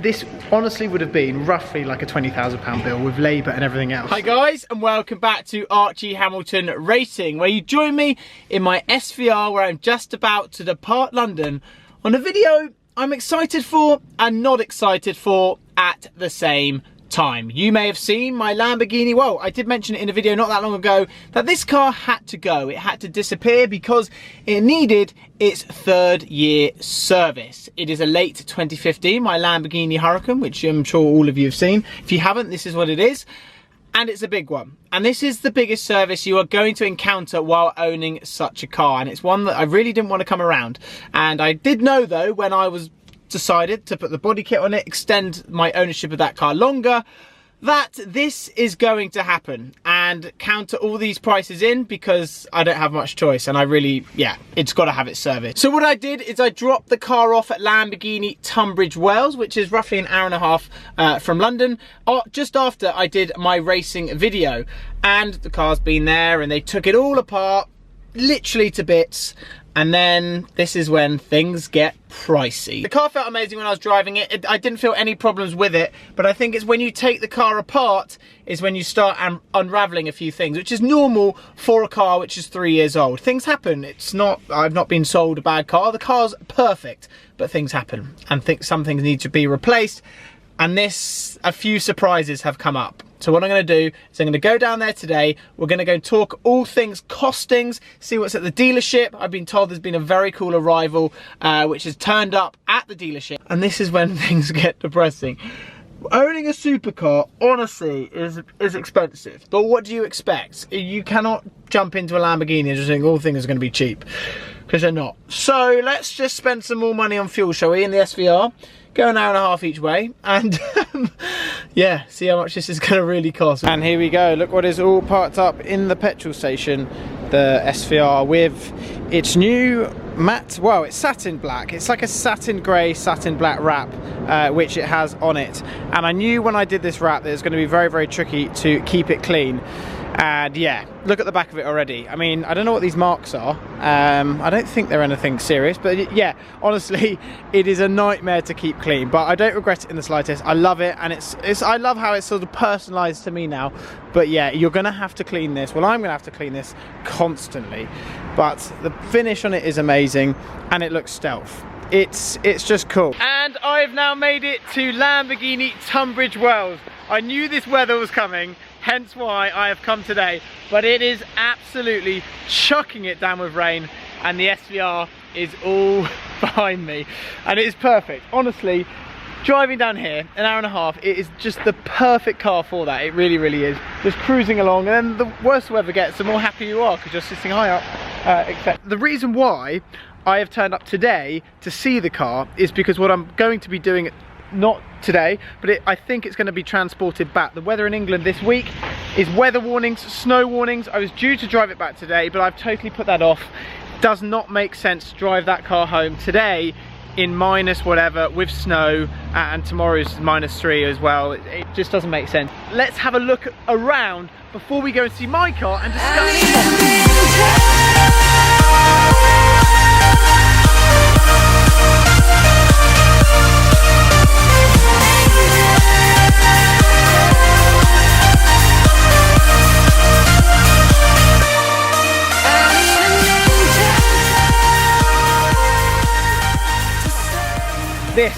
this honestly would have been roughly like a £20,000 bill with labour and everything else. Hi guys, and welcome back to Archie Hamilton Racing, where you join me in my SVR where I'm just about to depart London on a video I'm excited for and not excited for at the same time. You may have seen my Lamborghini. Well, I did mention it in a video not that long ago that this car had to go. It had to disappear because it needed its 3rd year service. It is a late 2015, my Lamborghini Huracan, which I'm sure all of you have seen. If you haven't, this is what it is. And it's a big one. And this is the biggest service you are going to encounter while owning such a car. And it's one that I really didn't want to come around. And I did know though, when I was decided to put the body kit on it, extend my ownership of that car longer, that this is going to happen and counter all these prices in because I don't have much choice, and I really, yeah, it's got to have its service. So what I did is I dropped the car off at Lamborghini Tunbridge, Wales, which is roughly an hour and a half from London, just after I did my racing video. And the car's been there and they took it all apart, literally to bits. And then this is when things get pricey. The car felt amazing when I was driving it. I didn't feel any problems with it, but I think it's when you take the car apart is when you start unraveling a few things, which is normal for a car which is 3 years old. Things happen. It's not, I've not been sold a bad car. The car's perfect, but things happen and some things need to be replaced. And a few surprises have come up. So what I'm going to do is I'm going to go down there today. We're going to go and talk all things costings, see what's at the dealership. I've been told there's been a very cool arrival which has turned up at the dealership. And this is when things get depressing. Owning a supercar, honestly, is expensive. But what do you expect? You cannot jump into a Lamborghini and just think all things are going to be cheap, because they're not. So let's just spend some more money on fuel, shall we, in the SVR? Go an hour and a half each way, and yeah, see how much this is going to really cost. And here we go, look what is all parked up in the petrol station, the SVR, with its new matte, well, it's satin black. It's like a satin grey, satin black wrap, which it has on it. And I knew when I did this wrap that it's going to be very, very tricky to keep it clean. And yeah, look at the back of it already. I mean, I don't know what these marks are. I don't think they're anything serious, but yeah, honestly, it is a nightmare to keep clean, but I don't regret it in the slightest. I love it, and I love how it's sort of personalized to me now. But yeah, you're gonna have to clean this. Well, I'm gonna have to clean this constantly, but the finish on it is amazing and it looks stealth. It's just cool. And I've now made it to Lamborghini Tunbridge Wells. I knew this weather was coming, hence why I have come today, but it is absolutely chucking it down with rain, and the SVR is all behind me, and it is perfect. Honestly, driving down here, an hour and a half, it is just the perfect car for that. It really, really is. Just cruising along, and then the worse the weather gets, the more happy you are, because you're sitting high up. Except the reason why I have turned up today to see the car is because what I'm going to be doing, not today, but I think it's going to be transported back. The weather in England this week is weather warnings, snow warnings. I was due to drive it back today, but I've totally put that off. Does not make sense to drive that car home today in minus whatever with snow, and tomorrow's -3 as well. It just doesn't make sense. Let's have a look around before we go and see my car and discuss. This,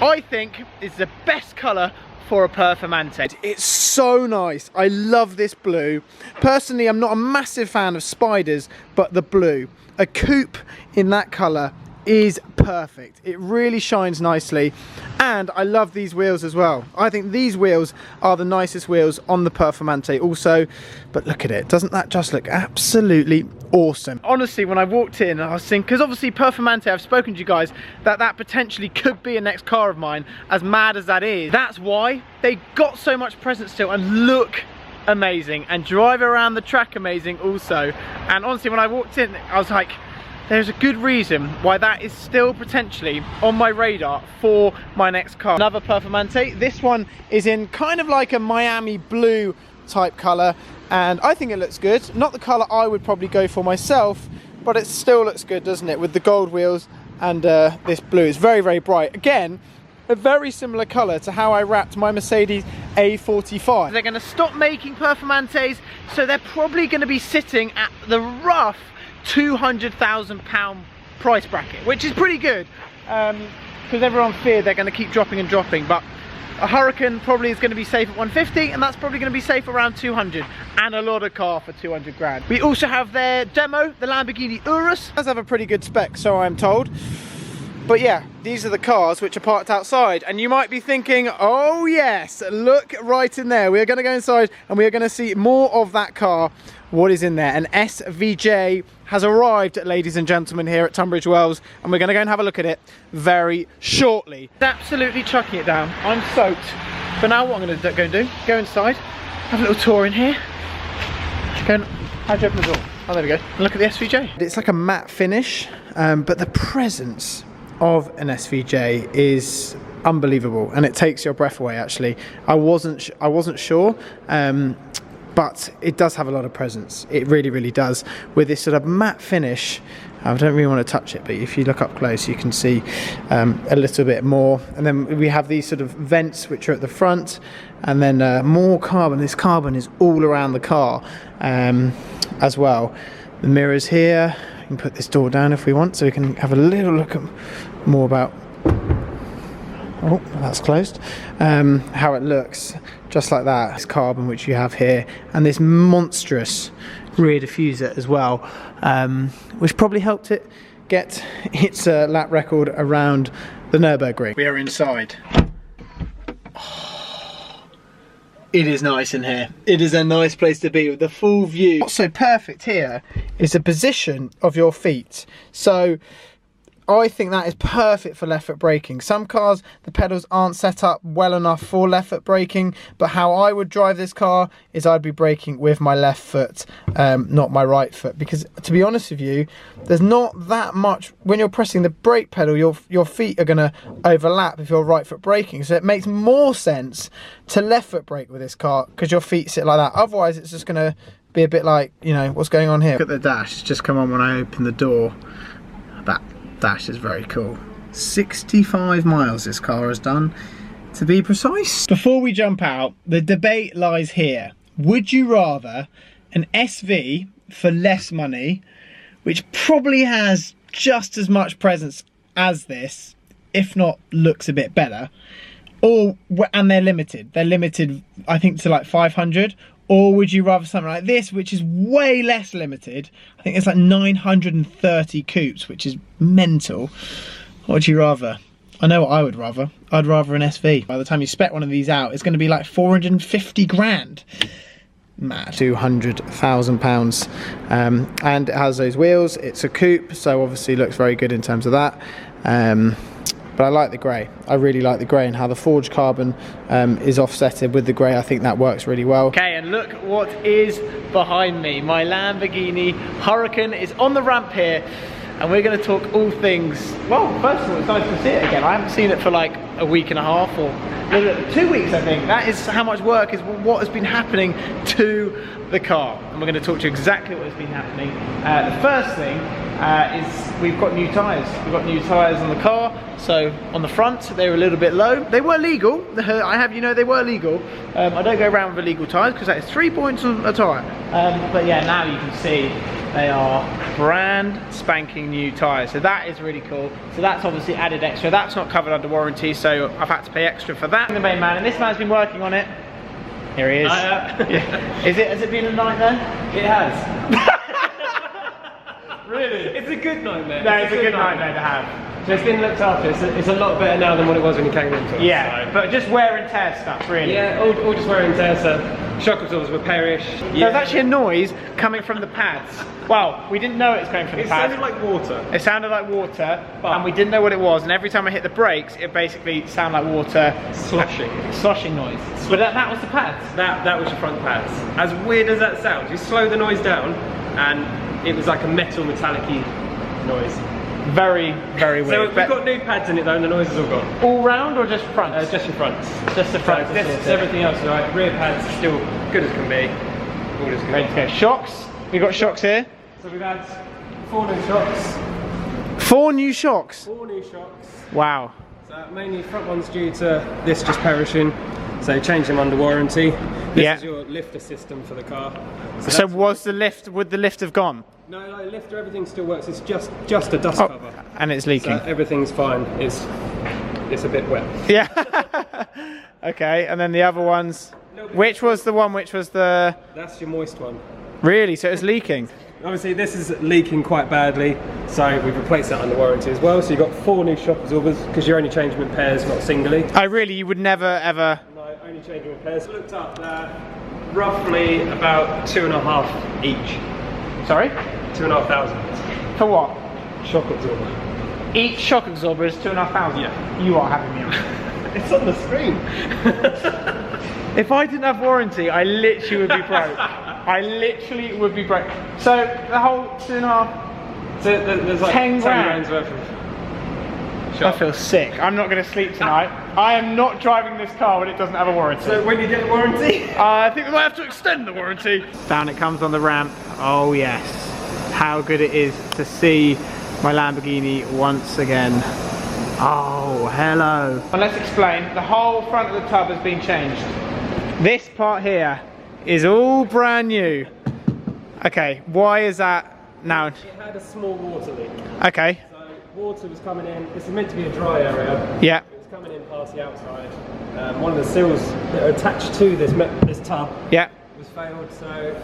I think, is the best colour for a Performante. It's so nice. I love this blue. Personally, I'm not a massive fan of spiders, but the blue, a coupe in that colour is perfect. It really shines nicely, and I love these wheels as well. I think these wheels are the nicest wheels on the Performante also, but look at it. Doesn't that just look absolutely awesome? Honestly, when I walked in, I was thinking, because obviously Performante, I've spoken to you guys, that potentially could be a next car of mine, as mad as that is. That's why they got so much presence still and look amazing, and drive around the track amazing also. And honestly, when I walked in, I was like, there's a good reason why that is still potentially on my radar for my next car. Another Performante. This one is in kind of like a Miami blue type colour, and I think it looks good. Not the colour I would probably go for myself, but it still looks good, doesn't it? With the gold wheels and this blue. It's very, very bright. Again, a very similar colour to how I wrapped my Mercedes A45. They're going to stop making Performantes, so they're probably going to be sitting at the rough £200,000 price bracket, which is pretty good, because everyone feared they're going to keep dropping and dropping, but a Hurricane probably is going to be safe at 150, and that's probably going to be safe around 200, and a lot of car for 200 grand. We also have their demo, the Lamborghini Urus. It does have a pretty good spec, so I'm told. But yeah, these are the cars which are parked outside, and you might be thinking, oh yes, look right in there. We are going to go inside and we are going to see more of that car. What is in there? An SVJ has arrived, ladies and gentlemen, here at Tunbridge Wells, and we're going to go and have a look at it very shortly. Absolutely chucking it down. I'm soaked. But now what I'm going to go and do, go inside, have a little tour in here. Go and, how'd you open the door? Oh, there we go. And look at the SVJ. It's like a matte finish, but the presence of an SVJ is unbelievable, and it takes your breath away. Actually, I wasn't sure, but it does have a lot of presence. It really does, with this sort of matte finish. I don't really want to touch it, but if you look up close you can see a little bit more. And then we have these sort of vents which are at the front, and then more carbon. This carbon is all around the car as well. The mirrors here. We can put this door down if we want, so we can have a little look at more about, oh, that's closed, how it looks, just like that. This carbon which you have here, and this monstrous rear diffuser as well, which probably helped it get its lap record around the Nürburgring. We are inside. It is nice in here. It is a nice place to be with the full view. What's so perfect here is the position of your feet. So I think that is perfect for left foot braking. Some cars, the pedals aren't set up well enough for left foot braking, but how I would drive this car is I'd be braking with my left foot, not my right foot, because to be honest with you, there's not that much, when you're pressing the brake pedal, your feet are going to overlap if you're right foot braking, so it makes more sense to left foot brake with this car, because your feet sit like that. Otherwise it's just going to be a bit like, you know, what's going on here. Look at the dash, it's just come on when I open the door. That dash is very cool. 65 miles this car has done, to be precise. Before we jump out, the debate lies here. Would you rather an SV for less money, which probably has just as much presence as this, if not looks a bit better, and they're limited I think to like 500, or would you rather something like this, which is way less limited? I think it's like 930 coupes, which is mental. What would you rather? I know what I would rather. I'd rather an SV. By the time you spec one of these out, it's going to be like 450 grand. Mad. £200,000. And it has those wheels. It's a coupe, so obviously looks very good in terms of that. But I like the grey. I really like the grey, and how the forged carbon is offsetted with the grey. I think that works really well. Okay, and look what is behind me. My Lamborghini Hurricane is on the ramp here, and we're going to talk all things. Well, first of all, it's nice to see it again. I haven't seen it for like a week and a half, or 2 weeks, I think. That is how much work is what has been happening to the car, and we're going to talk to you exactly what has been happening. The first thing is we've got new tyres. We've got new tyres on the car. So on the front, they were a little bit low. They were legal. I have you know they were legal. I don't go around with illegal tyres because that is 3 points on a tyre. But yeah, now you can see they are brand spanking new tyres. So that is really cool. So that's obviously added extra. That's not covered under warranty, so I've had to pay extra for that. The main man, and this man's been working on it. Here he is. Yeah. Has it been a nightmare? It has. Really? It's a good nightmare. No, it's a good nightmare to have. So it's been looked after. It's a lot better now than what it was when you came into it. Yeah, so. But just wear and tear stuff, really. Yeah, all just wear and tear stuff. Shock absorbers were perish. Yeah. There's actually a noise coming from the pads. Well, we didn't know it was coming from the pads. It sounded like water. It sounded like water, and we didn't know what it was. And every time I hit the brakes, it basically sounded like water. Sloshing. Sloshing noise. But that was the pads. That was your front pads. As weird as that sounds, you slow the noise down, and it was like a metallic-y noise. Very, very weird. So we've got new pads in it though, and the noise is all gone. All round or just front? Just your fronts. Just the front. Everything else is right. Rear pads are still good as can be. All as good. Okay, shocks. We've got shocks here. So we've had 4 new shocks. 4 new shocks? 4 new shocks. Wow. So mainly front one's due to this just perishing, so change them under warranty. This is your lifter system for the car. So would the lift have gone? No, lifter, everything still works. It's just a dust cover. And it's leaking. So everything's fine. It's a bit wet. Yeah. Okay, and then the other ones. Which was the one? Which was the? That's your moist one. Really? So it's leaking. Obviously, this is leaking quite badly, so we've replaced that under warranty as well. So you've got 4 new shock absorbers because you're only changing them in pairs, not singly. You would never ever. No, only changing in pairs. Looked up that roughly about 2.5 each. Sorry? 2,500. For what? Shock absorber. Each shock absorber is 2,500. Yeah. You are having me on. It's on the screen. If I didn't have warranty, I literally would be broke. I literally would be broke. So the whole 2.5. So there's like 10 grand. grand's worth of I shock. feel sick. I'm not going to sleep tonight. I am not driving this car when it doesn't have a warranty. So when you get the warranty? I think we might have to extend the warranty. Down it comes on the ramp. Oh yes. How good it is to see my Lamborghini once again. Oh, hello. Well, let's explain. The whole front of the tub has been changed. This part here is all brand new. Okay, why is that now? It had a small water leak. Okay. So water was coming in. This is meant to be a dry area. Yeah. It was coming in past the outside. One of the seals that are attached to this tub Yeah. was failed, so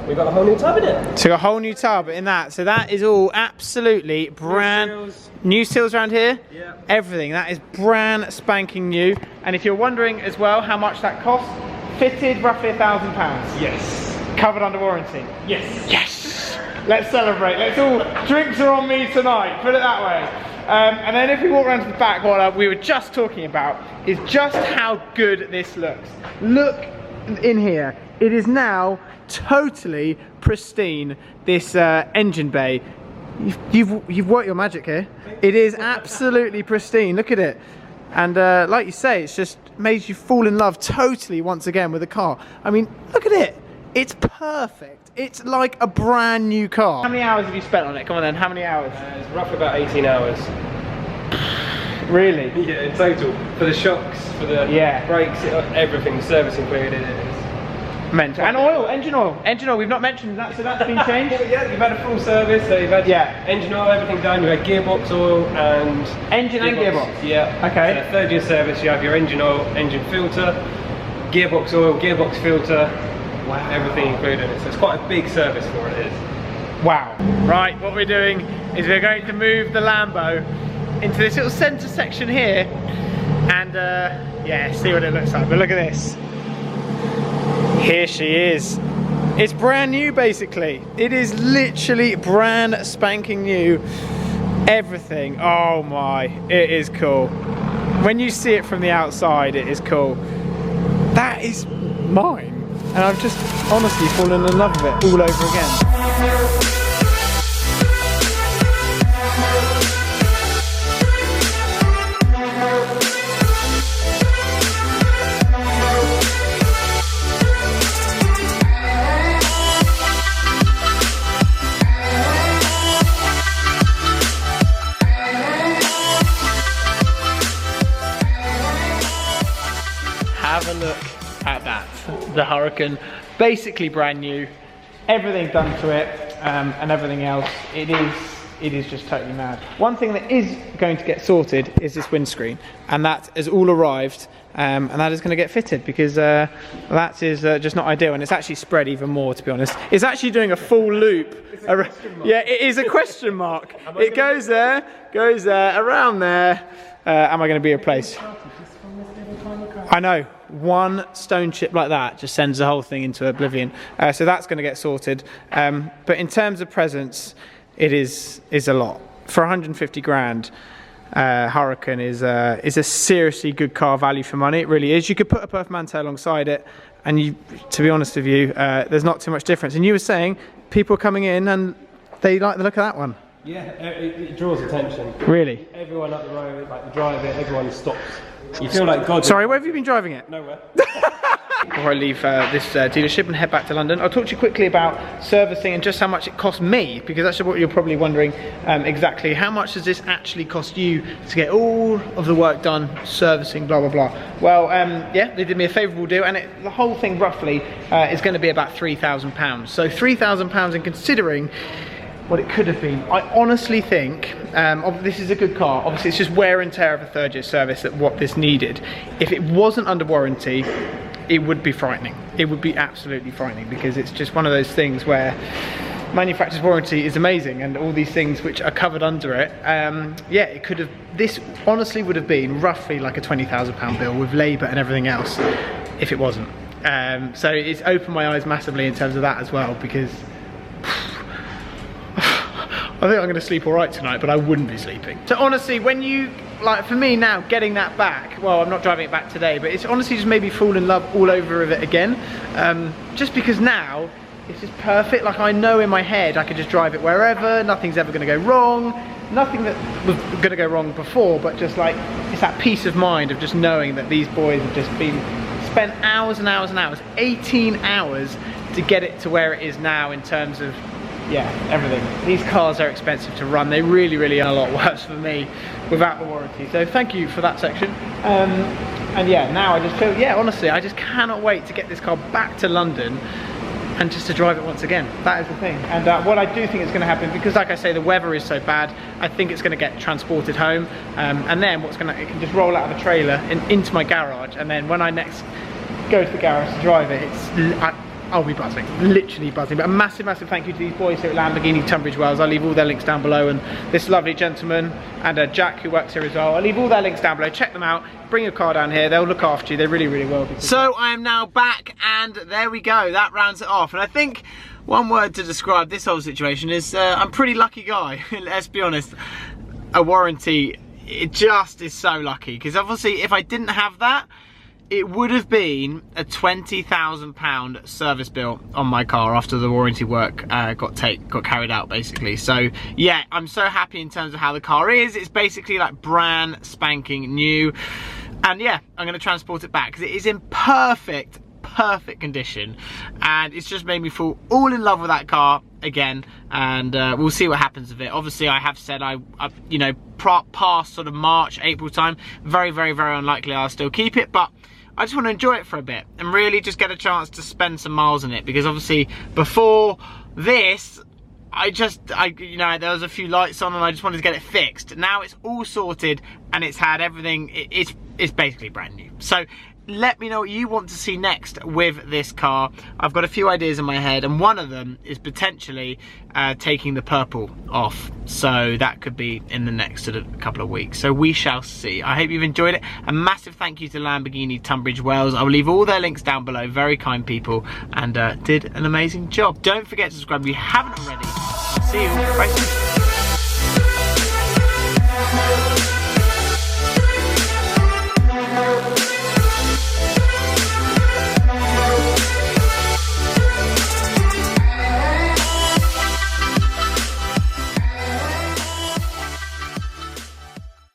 we got a whole new tub in it. So a whole new tub in that. So that is all absolutely brand new seals around here. Yeah. Everything. That is brand spanking new. And if you're wondering as well how much that cost, fitted roughly £1,000. Yes. Covered under warranty. Yes. Yes. Let's celebrate. Let's all, drinks are on me tonight. Put it that way. And then if we walk around to the back, what we were just talking about is just how good this looks. Look in here. It is now totally pristine, this engine bay. You've worked your magic here. It is absolutely pristine. Look at it. And like you say, it's just made you fall in love totally once again with the car. I mean, look at it. It's perfect. It's like a brand new car. How many hours have you spent on it? Come on then, how many hours? It's roughly about 18 hours. Really? Yeah, in total. For the shocks, for the brakes, everything, service included. Mental. And oil, engine oil. Engine oil, we've not mentioned that, so that's been changed? Yeah, you've had a full service, so you've had engine oil, everything done, you've had gearbox oil and... Engine and gearbox? Yeah. Okay. So 3rd year service, you have your engine oil, engine filter, gearbox oil, gearbox filter, everything included in it. So it's quite a big service for it is. Wow. Right, what we're doing is we're going to move the Lambo into this little centre section here and see what it looks like. But look at this. Here she is. It's brand new basically. It is literally brand spanking new. Everything. Oh my, it is cool. When you see it from the outside, it is cool. That is mine. And I've just honestly fallen in love with it all over again. Have a look at that. The Hurricane, basically brand new, everything done to it, and everything else. It is just totally mad. One thing that is going to get sorted is this windscreen, and that has all arrived, and that is going to get fitted because that is just not ideal, and it's actually spread even more, to be honest. It's actually doing a full loop. Yeah, it is a question mark. It goes there, around there. Am I going to be replaced? I know. One stone chip like that just sends the whole thing into oblivion. So that's going to get sorted. But in terms of presents, it is a lot. For 150 grand, Hurricane is a seriously good car, value for money. It really is. You could put a Performante alongside it, and to be honest with you, there's not too much difference. And you were saying people are coming in and they like the look of that one. Yeah, it draws attention. Really? Everyone up the road, like the driver, everyone stops. You feel like God. Sorry, where have you been driving it? Nowhere. Before I leave this dealership and head back to London, I'll talk to you quickly about servicing and just how much it cost me, because that's what you're probably wondering exactly. How much does this actually cost you to get all of the work done, servicing, blah, blah, blah. Well, yeah, they did me a favourable deal, and the whole thing roughly is going to be about £3,000. So £3,000, and considering what it could have been, I honestly think this is a good car. Obviously it's just wear and tear of a third year service that what this needed. If it wasn't under warranty, it would be frightening. It would be absolutely frightening, because it's just one of those things where manufacturer's warranty is amazing, and all these things which are covered under it, yeah, it could have, this honestly would have been roughly like a £20,000 bill with labour and everything else if it wasn't. So it's opened my eyes massively in terms of that as well, because I think I'm going to sleep all right tonight, but I wouldn't be sleeping. So honestly, when you, like for me now, getting that back, well, I'm not driving it back today, but it's honestly just made me fall in love all over with it again. Just because now, it's just perfect. Like I know in my head, I could just drive it wherever, nothing's ever going to go wrong. Nothing that was going to go wrong before, but just like, it's that peace of mind of just knowing that these boys have just been, spent hours and hours and hours, 18 hours to get it to where it is now in terms of, yeah, everything. These cars are expensive to run. They really, really are a lot worse for me without the warranty. So thank you for that section. And yeah, now I just feel, yeah, honestly, I just cannot wait to get this car back to London and just to drive it once again. That is the thing. And what I do think is going to happen, because like I say, the weather is so bad, I think it's going to get transported home. And then what's going to, it can just roll out of a trailer and into my garage. And then when I next go to the garage to drive it, I'll be buzzing, literally buzzing. But a massive, massive thank you to these boys here at Lamborghini Tunbridge Wells. I'll leave all their links down below, and this lovely gentleman and Jack who works here as well. I'll leave all their links down below. Check them out. Bring your car down here. They'll look after you. They really, really will. So I am now back, and there we go. That rounds it off. And I think one word to describe this whole situation is I'm a pretty lucky guy. Let's be honest. A warranty, it just is so lucky, because obviously if I didn't have that, it would have been a £20,000 service bill on my car after the warranty work got carried out, basically. So yeah, I'm so happy in terms of how the car is. It's basically like brand spanking new, and yeah, I'm going to transport it back because it is in perfect condition, and it's just made me fall all in love with that car again. And we'll see what happens with it. Obviously I have said I you know, past sort of March, April time, very unlikely I'll still keep it, but I just want to enjoy it for a bit and really just get a chance to spend some miles in it, because obviously before this you know, there was a few lights on and I just wanted to get it fixed. Now it's all sorted and it's had everything, it's basically brand new. So let me know what you want to see next with this car. I've got a few ideas in my head, and one of them is potentially taking the purple off. So that could be in the next sort of couple of weeks. So we shall see. I hope you've enjoyed it. A massive thank you to Lamborghini Tunbridge Wells. I will leave all their links down below. Very kind people, and did an amazing job. Don't forget to subscribe if you haven't already. I'll see you. Bye.